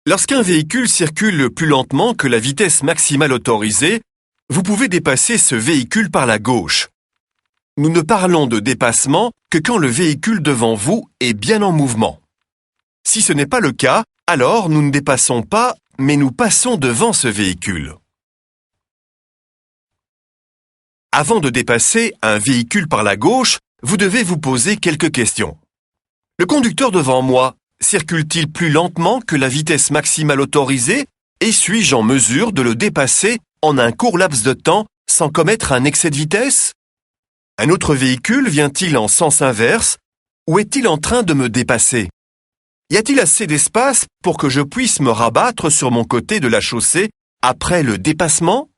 Lorsqu'un véhicule circule plus lentement que la vitesse maximale autorisée, vous pouvez dépasser ce véhicule par la gauche. Nous ne parlons de dépassement que quand le véhicule devant vous est bien en mouvement. Si ce n'est pas le cas, alors nous ne dépassons pas, mais nous passons devant ce véhicule. Avant de dépasser un véhicule par la gauche, vous devez vous poser quelques questions. Le conducteur devant moi circule-t-il plus lentement que la vitesse maximale autorisée et suis-je en mesure de le dépasser en un court laps de temps sans commettre un excès de vitesse? Un autre véhicule vient-il en sens inverse ou est-il en train de me dépasser? Y a-t-il assez d'espace pour que je puisse me rabattre sur mon côté de la chaussée après le dépassement?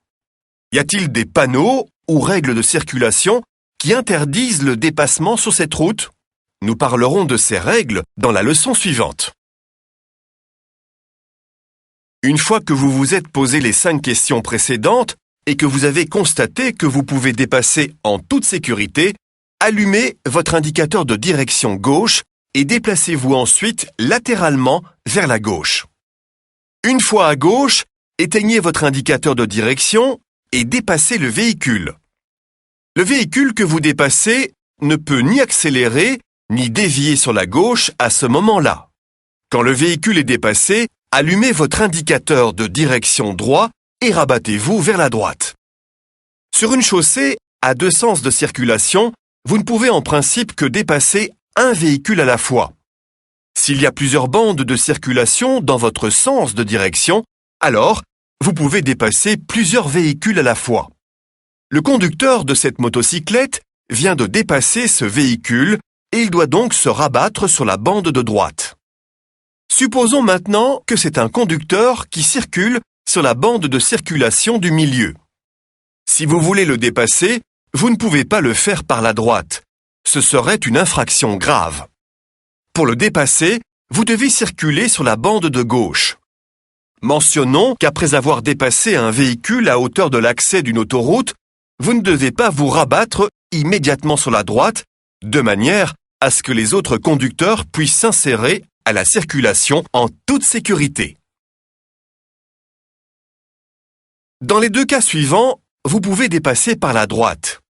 Y a-t-il des panneaux ou règles de circulation qui interdisent le dépassement sur cette route? Nous parlerons de ces règles dans la leçon suivante. Une fois que vous vous êtes posé les 5 questions précédentes et que vous avez constaté que vous pouvez dépasser en toute sécurité, allumez votre indicateur de direction gauche et déplacez-vous ensuite latéralement vers la gauche. Une fois à gauche, éteignez votre indicateur de direction et dépassez le véhicule. Le véhicule que vous dépassez ne peut ni accélérer ni dévier sur la gauche à ce moment-là. Quand le véhicule est dépassé, allumez votre indicateur de direction droit et rabattez-vous vers la droite. Sur une chaussée, à 2 sens de circulation, vous ne pouvez en principe que dépasser un véhicule à la fois. S'il y a plusieurs bandes de circulation dans votre sens de direction, alors vous pouvez dépasser plusieurs véhicules à la fois. Le conducteur de cette motocyclette vient de dépasser ce véhicule et il doit donc se rabattre sur la bande de droite. Supposons maintenant que c'est un conducteur qui circule sur la bande de circulation du milieu. Si vous voulez le dépasser, vous ne pouvez pas le faire par la droite. Ce serait une infraction grave. Pour le dépasser, vous devez circuler sur la bande de gauche. Mentionnons qu'après avoir dépassé un véhicule à hauteur de l'accès d'une autoroute, vous ne devez pas vous rabattre immédiatement sur la droite, de manière à ce que les autres conducteurs puissent s'insérer à la circulation en toute sécurité. Dans les 2 cas suivants, vous pouvez dépasser par la droite.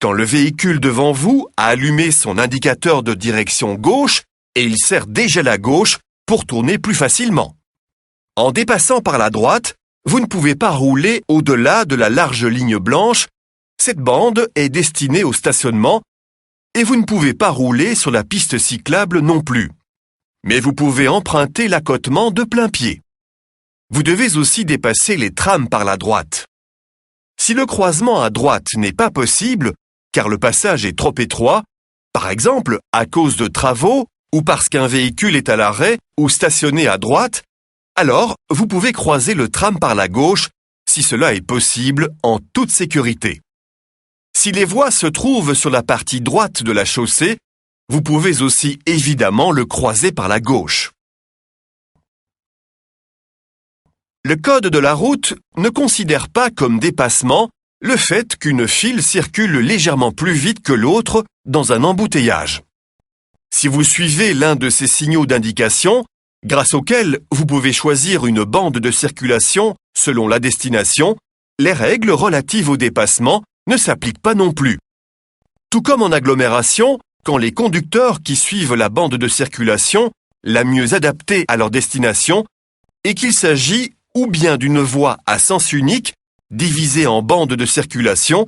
Quand le véhicule devant vous a allumé son indicateur de direction gauche et il sert déjà la gauche pour tourner plus facilement. En dépassant par la droite, vous ne pouvez pas rouler au-delà de la large ligne blanche. Cette bande est destinée au stationnement et vous ne pouvez pas rouler sur la piste cyclable non plus. Mais vous pouvez emprunter l'accotement de plein pied. Vous devez aussi dépasser les trams par la droite. Si le croisement à droite n'est pas possible, car le passage est trop étroit, par exemple à cause de travaux ou parce qu'un véhicule est à l'arrêt ou stationné à droite, alors vous pouvez croiser le tram par la gauche si cela est possible en toute sécurité. Si les voies se trouvent sur la partie droite de la chaussée, vous pouvez aussi évidemment le croiser par la gauche. Le code de la route ne considère pas comme dépassement le fait qu'une file circule légèrement plus vite que l'autre dans un embouteillage. Si vous suivez l'un de ces signaux d'indication, grâce auxquels vous pouvez choisir une bande de circulation selon la destination, les règles relatives au dépassement ne s'appliquent pas non plus. Tout comme en agglomération, quand les conducteurs qui suivent la bande de circulation, la mieux adaptée à leur destination, et qu'il s'agit ou bien d'une voie à sens unique, divisée en bandes de circulation,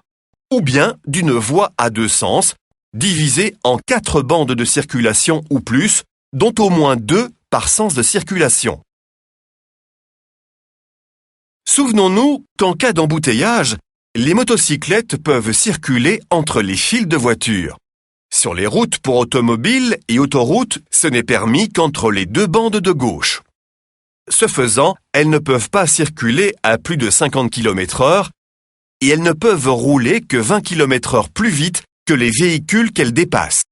ou bien d'une voie à 2 sens, divisée en 4 bandes de circulation ou plus, dont au moins 2 par sens de circulation. Souvenons-nous qu'en cas d'embouteillage, les motocyclettes peuvent circuler entre les files de voitures. Sur les routes pour automobiles et autoroutes, ce n'est permis qu'entre les 2 bandes de gauche. Ce faisant, elles ne peuvent pas circuler à plus de 50 km/h et elles ne peuvent rouler que 20 km/h plus vite que les véhicules qu'elles dépassent.